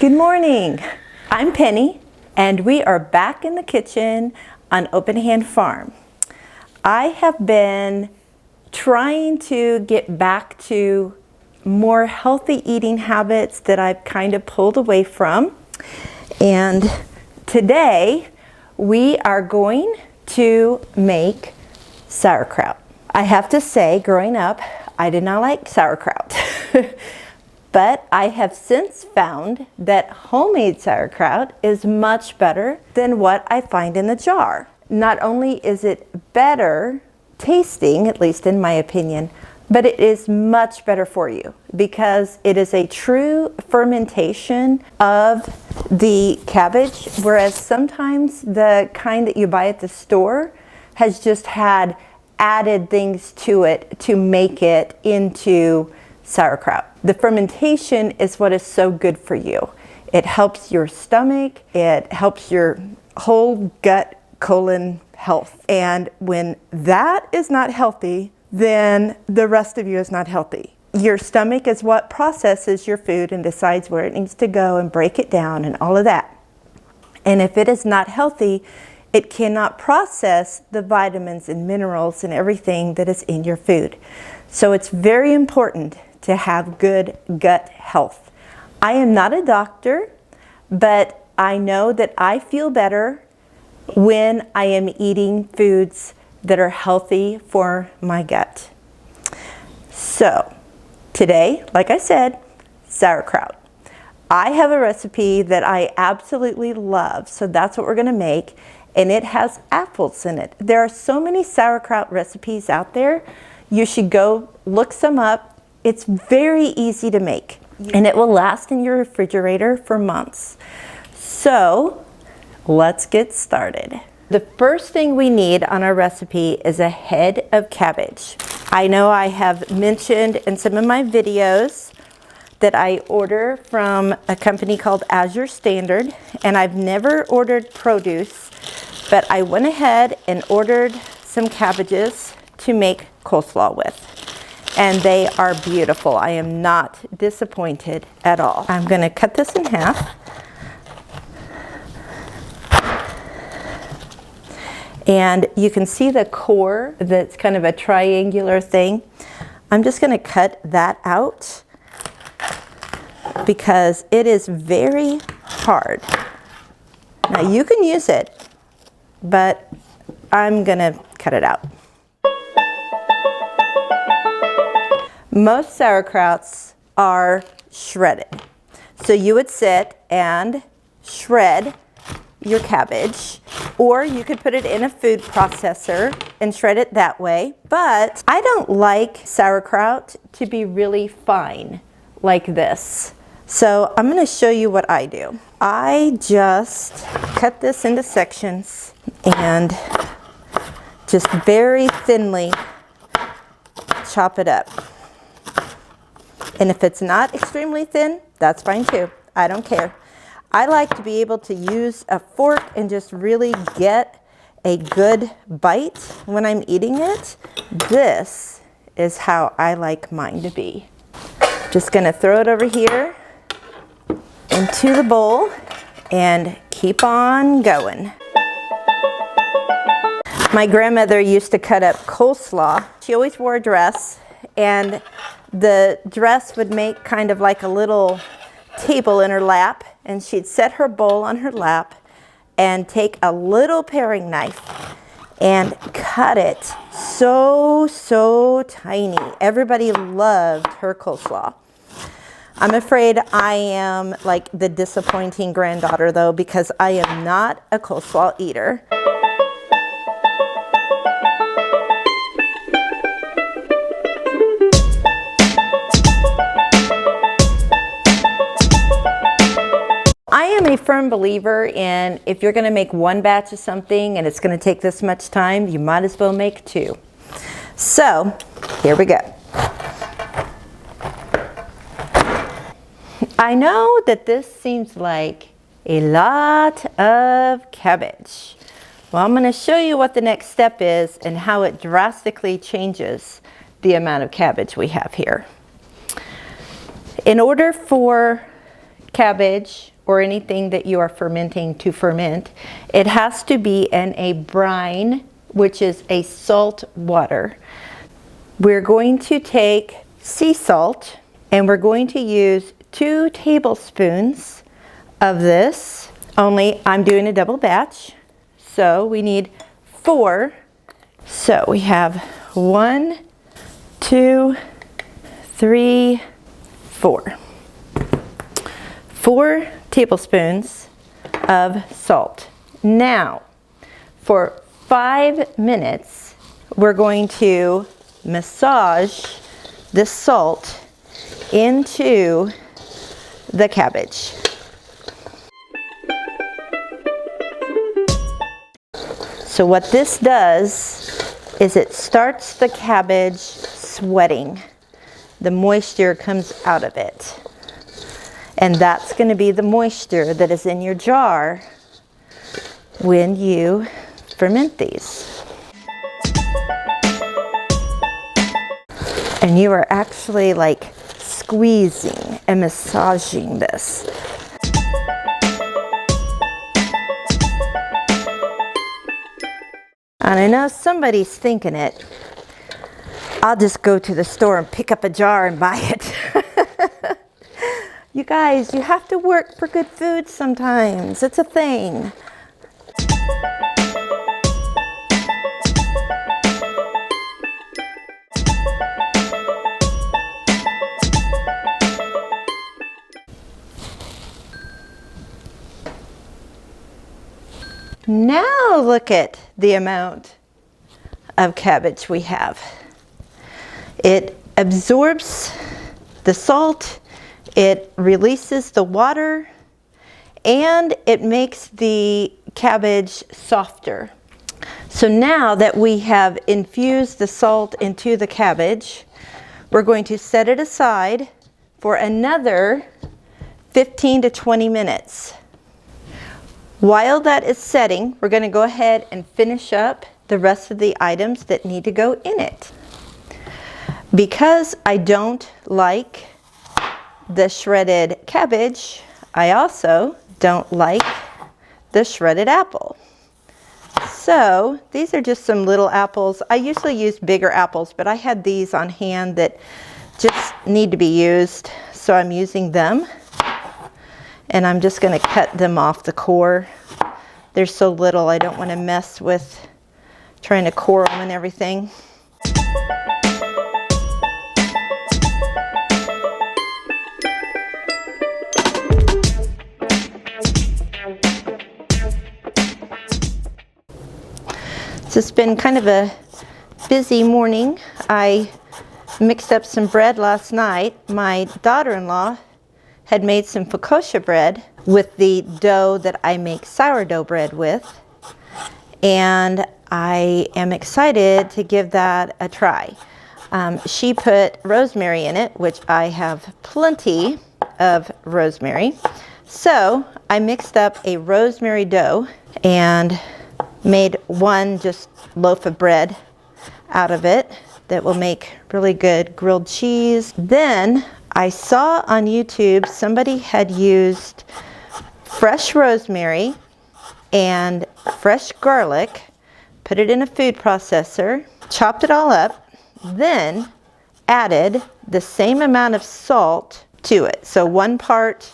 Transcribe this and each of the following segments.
Good morning. I'm Penny, and we are back in the kitchen on Open Hand Farm. I have been trying to get back to more healthy eating habits that I've kind of pulled away from. And today we are going to make sauerkraut. I have to say, growing up, I did not like sauerkraut. But I have since found that homemade sauerkraut is much better than what I find in the jar. Not only is it better tasting, at least in my opinion, but it is much better for you because it is a true fermentation of the cabbage, whereas sometimes the kind that you buy at the store has just had added things to it to make it into sauerkraut. The fermentation is what is so good for you. It helps your stomach, it helps your whole gut, colon health. And when that is not healthy, then the rest of you is not healthy. Your stomach is what processes your food and decides where it needs to go and break it down and all of that. And if it is not healthy, it cannot process the vitamins and minerals and everything that is in your food. So it's very important to have good gut health. I am not a doctor, but I know that I feel better when I am eating foods that are healthy for my gut. So today, like I said, sauerkraut. I have a recipe that I absolutely love, so that's what we're gonna make, and it has apples in it. There are so many sauerkraut recipes out there. You should go look some up. It's very easy to make, and it will last in your refrigerator for months. So let's get started. The first thing we need on our recipe is a head of cabbage. I know I have mentioned in some of my videos that I order from a company called Azure Standard, and I've never ordered produce, but I went ahead and ordered some cabbages to make coleslaw with. And they are beautiful. I am not disappointed at all. I'm gonna cut this in half. And you can see the core that's kind of a triangular thing. I'm just gonna cut that out because it is very hard. Now you can use it, but I'm gonna cut it out. Most sauerkrauts are shredded. So you would sit and shred your cabbage, or you could put it in a food processor and shred it that way. But I don't like sauerkraut to be really fine like this. So I'm gonna show you what I do. I just cut this into sections and just very thinly chop it up. And if it's not extremely thin, that's fine too. I don't care. I like to be able to use a fork and just really get a good bite when I'm eating it. This is how I like mine to be. Just gonna throw it over here into the bowl and keep on going. My grandmother used to cut up coleslaw. She always wore a dress, and the dress would make kind of like a little table in her lap, and she'd set her bowl on her lap and take a little paring knife and cut it so tiny. Everybody loved her coleslaw. I'm afraid I am like the disappointing granddaughter though, because I am not a coleslaw eater. I am a firm believer in if you're going to make one batch of something and it's going to take this much time, you might as well make two. So here we go. I know that this seems like a lot of cabbage. Well, I'm going to show you what the next step is and how it drastically changes the amount of cabbage we have here. In order for cabbage or anything that you are fermenting to ferment, it has to be in a brine, which is a salt water. We're going to take sea salt and we're going to use 2 tablespoons of this, only I'm doing a double batch. So we need 4. So we have 1, 2, 3, 4. 4 tablespoons of salt. Now, for 5 minutes, we're going to massage this salt into the cabbage. So what this does is it starts the cabbage sweating. The moisture comes out of it. And that's going to be the moisture that is in your jar when you ferment these. And you are actually like squeezing and massaging this. And I know somebody's thinking it. I'll just go to the store and pick up a jar and buy it. You guys, you have to work for good food sometimes. It's a thing. Now look at the amount of cabbage we have. It absorbs the salt, it releases the water, and it makes the cabbage softer. So now that we have infused the salt into the cabbage, we're going to set it aside for another 15 to 20 minutes. While that is setting, we're going to go ahead and finish up the rest of the items that need to go in it. Because I don't like the shredded cabbage, I also don't like the shredded apple. So these are just some little apples. I usually use bigger apples, but I had these on hand that just need to be used, so I'm using them. And I'm just going to cut them off the core. They're so little, I don't want to mess with trying to core them and everything. So it's been kind of a busy morning. I mixed up some bread last night. My daughter-in-law had made some focaccia bread with the dough that I make sourdough bread with, and I am excited to give that a try. She put rosemary in it, which I have plenty of rosemary. So I mixed up a rosemary dough and made one just loaf of bread out of it that will make really good grilled cheese. Then I saw on YouTube somebody had used fresh rosemary and fresh garlic, put it in a food processor, chopped it all up, then added the same amount of salt to it. So 1 part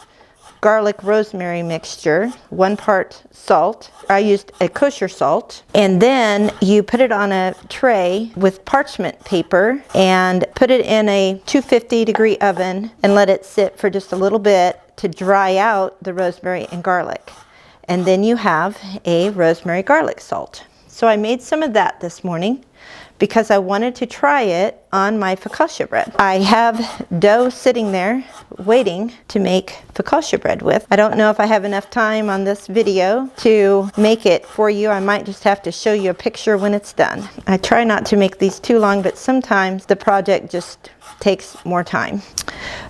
garlic rosemary mixture, 1 part salt. I used a kosher salt. And then you put it on a tray with parchment paper and put it in a 250-degree oven and let it sit for just a little bit to dry out the rosemary and garlic. And then you have a rosemary garlic salt. So I made some of that this morning because I wanted to try it on my focaccia bread. I have dough sitting there waiting to make focaccia bread with. I don't know if I have enough time on this video to make it for you. I might just have to show you a picture when it's done. I try not to make these too long, but sometimes the project just takes more time.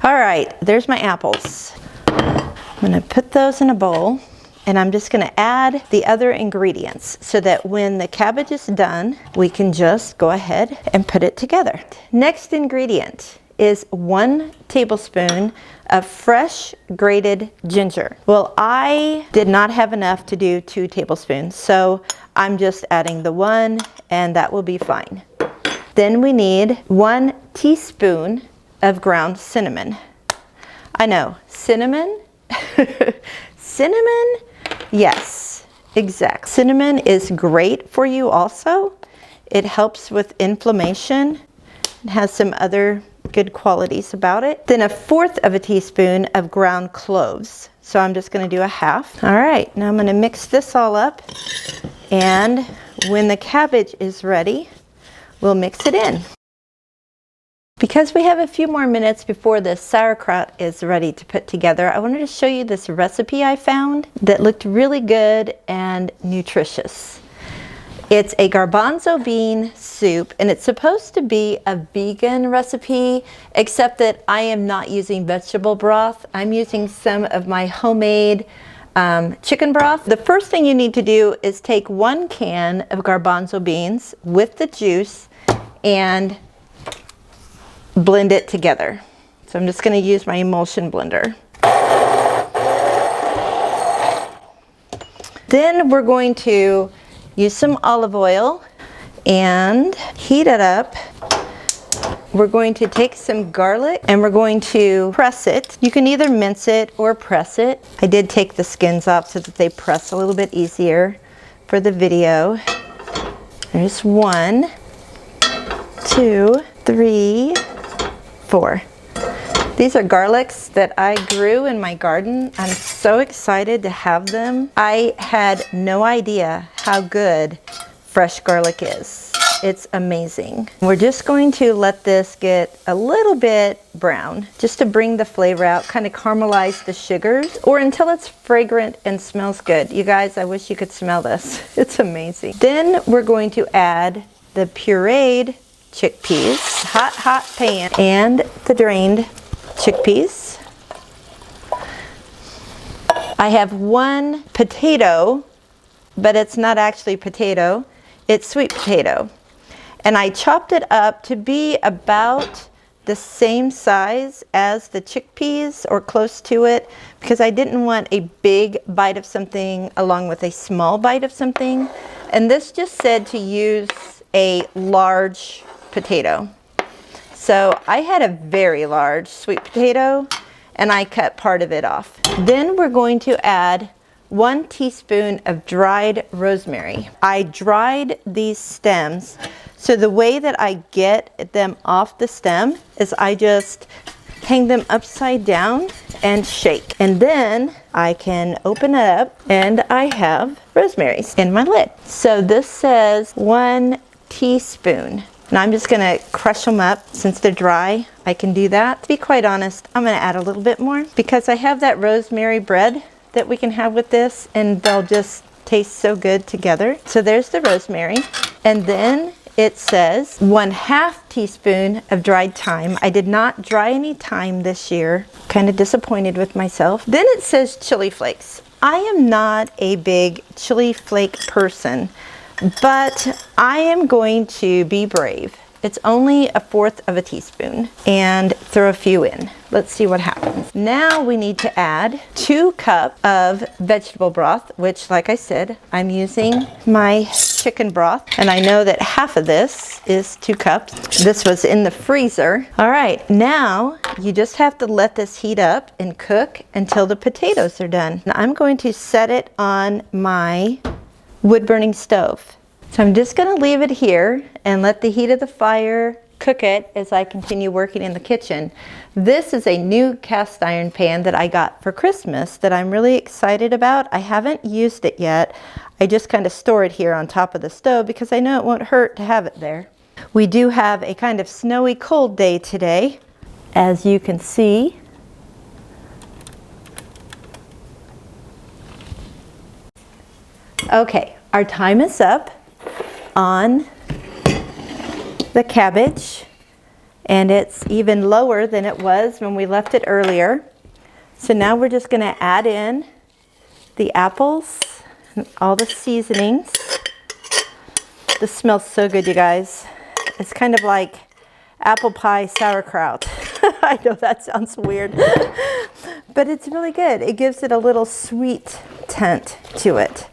All right, there's my apples. I'm gonna put those in a bowl. And I'm just going to add the other ingredients so that when the cabbage is done, we can just go ahead and put it together. Next ingredient is 1 tablespoon of fresh grated ginger. Well, I did not have enough to do 2 tablespoons, so I'm just adding the 1, and that will be fine. Then we need 1 teaspoon of ground cinnamon. I know, cinnamon? Cinnamon? Yes, exact. Cinnamon is great for you also. It helps with inflammation. It has some other good qualities about it. Then 1/4 teaspoon of ground cloves. So I'm just going to do 1/2. All right, now I'm going to mix this all up, and when the cabbage is ready, we'll mix it in. Because we have a few more minutes before the sauerkraut is ready to put together, I wanted to show you this recipe I found that looked really good and nutritious. It's a garbanzo bean soup, and it's supposed to be a vegan recipe, except that I am not using vegetable broth. I'm using some of my homemade chicken broth. The first thing you need to do is take 1 can of garbanzo beans with the juice and blend it together. So I'm just going to use my emulsion blender. Then we're going to use some olive oil and heat it up. We're going to take some garlic and we're going to press it. You can either mince it or press it. I did take the skins off so that they press a little bit easier for the video. There's 1, 2, 3, 4. These are garlics that I grew in my garden. I'm so excited to have them. I had no idea how good fresh garlic is. It's amazing. We're just going to let this get a little bit brown, just to bring the flavor out, kind of caramelize the sugars, or until it's fragrant and smells good. You guys, I wish you could smell this. It's amazing. Then we're going to add the pureed chickpeas, hot pan, and the drained chickpeas. I have 1 potato, but it's not actually potato, it's sweet potato. And I chopped it up to be about the same size as the chickpeas, or close to it, because I didn't want a big bite of something along with a small bite of something. And this just said to use a large potato. So I had a very large sweet potato and I cut part of it off. Then we're going to add 1 teaspoon of dried rosemary. I dried these stems, so the way that I get them off the stem is I just hang them upside down and shake. And then I can open it up and I have rosemaries in my lid. So this says 1 teaspoon. And I'm just gonna crush them up. Since they're dry, I can do that. To be quite honest, I'm gonna add a little bit more because I have that rosemary bread that we can have with this, and they'll just taste so good together. So there's the rosemary. And then it says 1/2 teaspoon of dried thyme. I did not dry any thyme this year. Kind of disappointed with myself. Then it says chili flakes. I am not a big chili flake person, but I am going to be brave. It's only 1/4 teaspoon, and throw a few in. Let's see what happens. Now we need to add 2 cups of vegetable broth, which, like I said, I'm using my chicken broth, and I know that half of this is 2 cups. This was in the freezer. All right, now you just have to let this heat up and cook until the potatoes are done. Now I'm going to set it on my wood-burning stove. So I'm just going to leave it here and let the heat of the fire cook it as I continue working in the kitchen. This is a new cast iron pan that I got for Christmas that I'm really excited about. I haven't used it yet. I just kind of store it here on top of the stove because I know it won't hurt to have it there. We do have a kind of snowy cold day today, as you can see. Okay, our time is up on the cabbage, and it's even lower than it was when we left it earlier. So now we're just going to add in the apples and all the seasonings. This smells so good, you guys. It's kind of like apple pie sauerkraut. I know that sounds weird, but it's really good. It gives it a little sweet tint to it.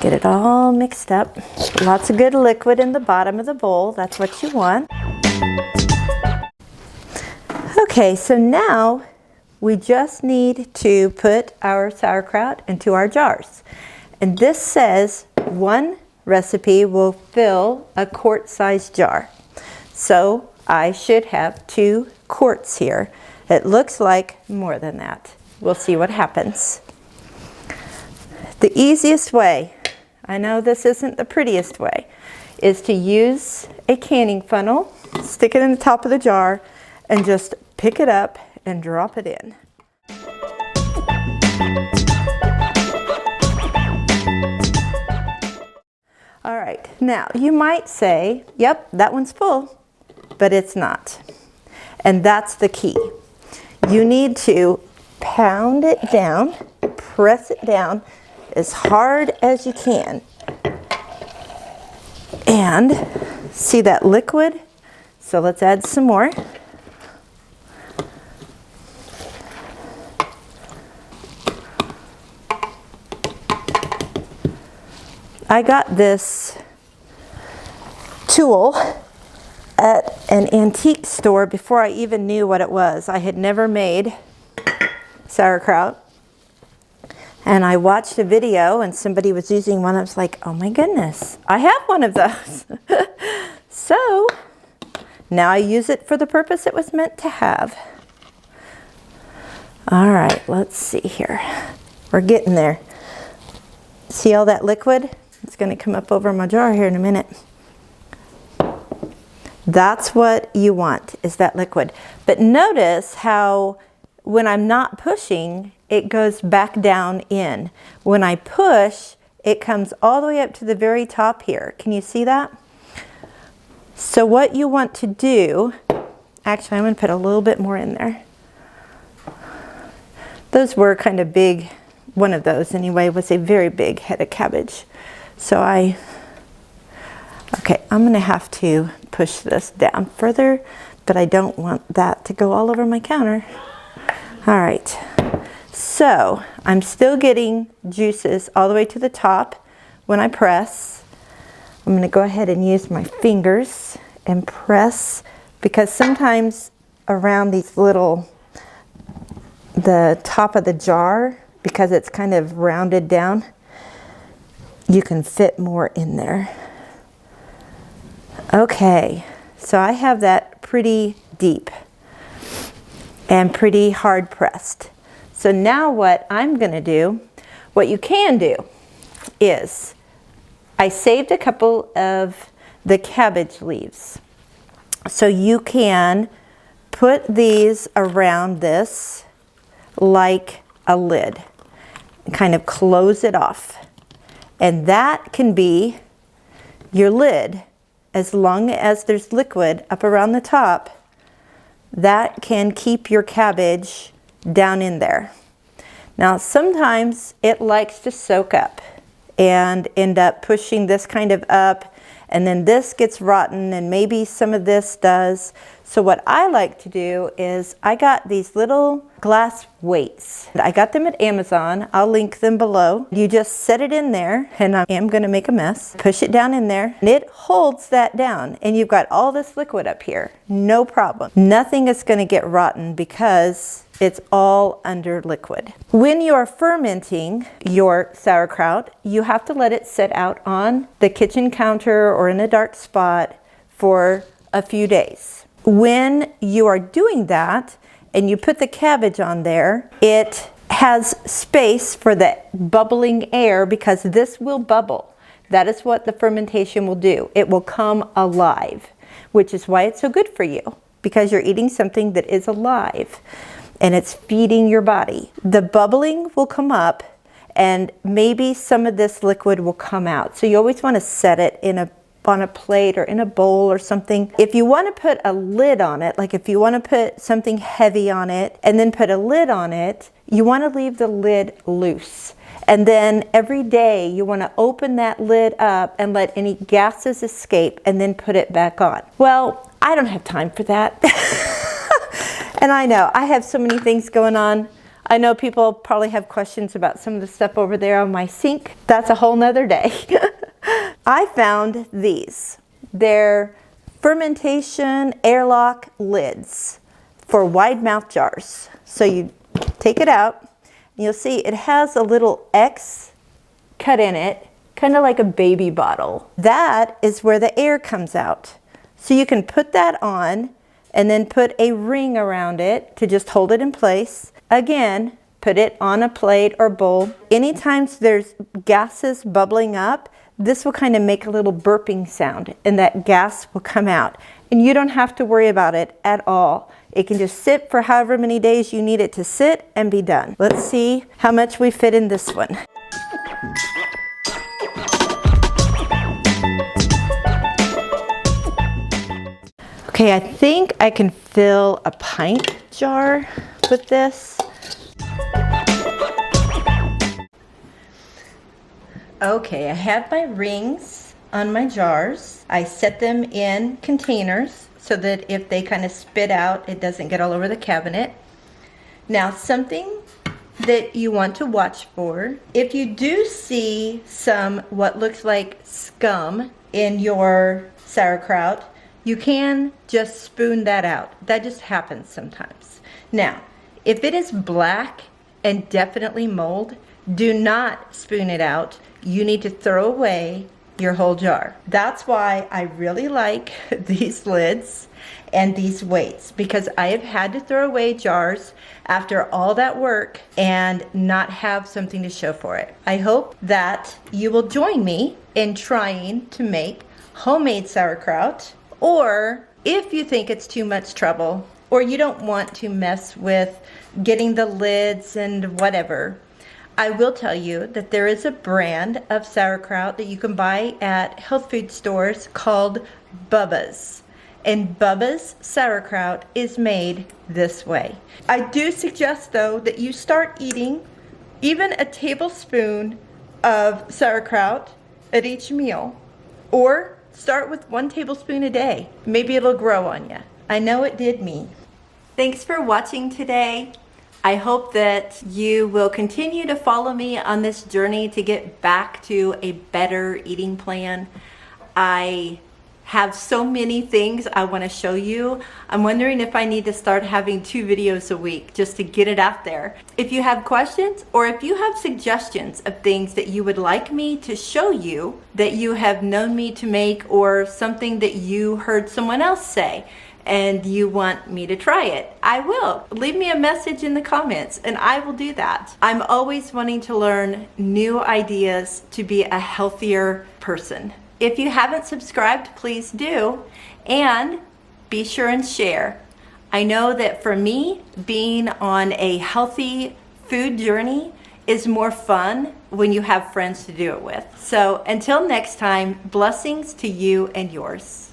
Get it all mixed up. Lots of good liquid in the bottom of the bowl. That's what you want. Okay, so now we just need to put our sauerkraut into our jars. And this says one recipe will fill a quart-sized jar. So I should have 2 quarts here. It looks like more than that. We'll see what happens. The easiest way, I know this isn't the prettiest way, is to use a canning funnel, stick it in the top of the jar, and just pick it up and drop it in. All right, now you might say, yep, that one's full, but it's not. And that's the key. You need to pound it down, press it down as hard as you can. And see that liquid? So let's add some more. I got this tool at an antique store before I even knew what it was. I had never made sauerkraut. And I watched a video and somebody was using one. I was like, oh my goodness, I have one of those. So now I use it for the purpose it was meant to have. All right, let's see here. We're getting there. See all that liquid? It's going to come up over my jar here in a minute. That's what you want, is that liquid. But notice how when I'm not pushing, it goes back down in. When I push, it comes all the way up to the very top here. Can you see that? So what you want to do, actually I'm going to put a little bit more in there. Those were kind of big. One of those anyway was a very big head of cabbage. So okay, I'm going to have to push this down further, but I don't want that to go all over my counter. All right, so I'm still getting juices all the way to the top when I press. I'm going to go ahead and use my fingers and press, because sometimes around these little, the top of the jar, because it's kind of rounded down, you can fit more in there. Okay, so I have that pretty deep and pretty hard pressed. So now what I'm going to do, what you can do is, I saved a couple of the cabbage leaves. So you can put these around this like a lid, kind of close it off. And that can be your lid. As long as there's liquid up around the top, that can keep your cabbage down in there. Now sometimes it likes to soak up and end up pushing this kind of up, and then this gets rotten, and maybe some of this does. So what I like to do is, I got these little glass weights. I got them at Amazon. I'll link them below. You just set it in there, and I am going to make a mess. Push it down in there, and it holds that down, and you've got all this liquid up here. No problem. Nothing is going to get rotten because it's all under liquid. When you are fermenting your sauerkraut, you have to let it sit out on the kitchen counter or in a dark spot for a few days. When you are doing that and you put the cabbage on there, it has space for the bubbling air, because this will bubble. That is what the fermentation will do. It will come alive, which is why it's so good for you, because you're eating something that is alive and it's feeding your body. The bubbling will come up, and maybe some of this liquid will come out. So you always want to set it on a plate or in a bowl or something. If you want to put a lid on it, like if you want to put something heavy on it and then put a lid on it, you want to leave the lid loose. And then every day you want to open that lid up and let any gases escape and then put it back on. Well, I don't have time for that. And I know I have so many things going on. I know people probably have questions about some of the stuff over there on my sink. That's a whole nother day. I found these. They're fermentation airlock lids for wide mouth jars. So you take it out, and you'll see it has a little X cut in it, kind of like a baby bottle. That is where the air comes out. So you can put that on and then put a ring around it to just hold it in place. Again, put it on a plate or bowl. Anytime there's gases bubbling up, this will kind of make a little burping sound and that gas will come out. And you don't have to worry about it at all. It can just sit for however many days you need it to sit and be done. Let's see how much we fit in this one. Okay, I think I can fill a pint jar with this. Okay, I have my rings on my jars. I set them in containers so that if they kind of spit out, it doesn't get all over the cabinet. Now, something that you want to watch for, if you do see some what looks like scum in your sauerkraut, you can just spoon that out. That just happens sometimes. Now, if it is black and definitely mold, do not spoon it out. You need to throw away your whole jar. That's why I really like these lids and these weights, because I have had to throw away jars after all that work and not have something to show for it. I hope that you will join me in trying to make homemade sauerkraut, or if you think it's too much trouble or you don't want to mess with getting the lids and whatever, I will tell you that there is a brand of sauerkraut that you can buy at health food stores called Bubba's. And Bubba's sauerkraut is made this way. I do suggest though that you start eating even a tablespoon of sauerkraut at each meal, or start with 1 tablespoon a day. Maybe it'll grow on you. I know it did me. Thanks for watching today. I hope that you will continue to follow me on this journey to get back to a better eating plan. I have so many things I want to show you. I'm wondering if I need to start having 2 videos a week just to get it out there. If you have questions or if you have suggestions of things that you would like me to show you that you have known me to make, or something that you heard someone else say and you want me to try it, I will. Leave me a message in the comments and I will do that. I'm always wanting to learn new ideas to be a healthier person. If you haven't subscribed, please do, and be sure and share. I know that for me, being on a healthy food journey is more fun when you have friends to do it with. So until next time, blessings to you and yours.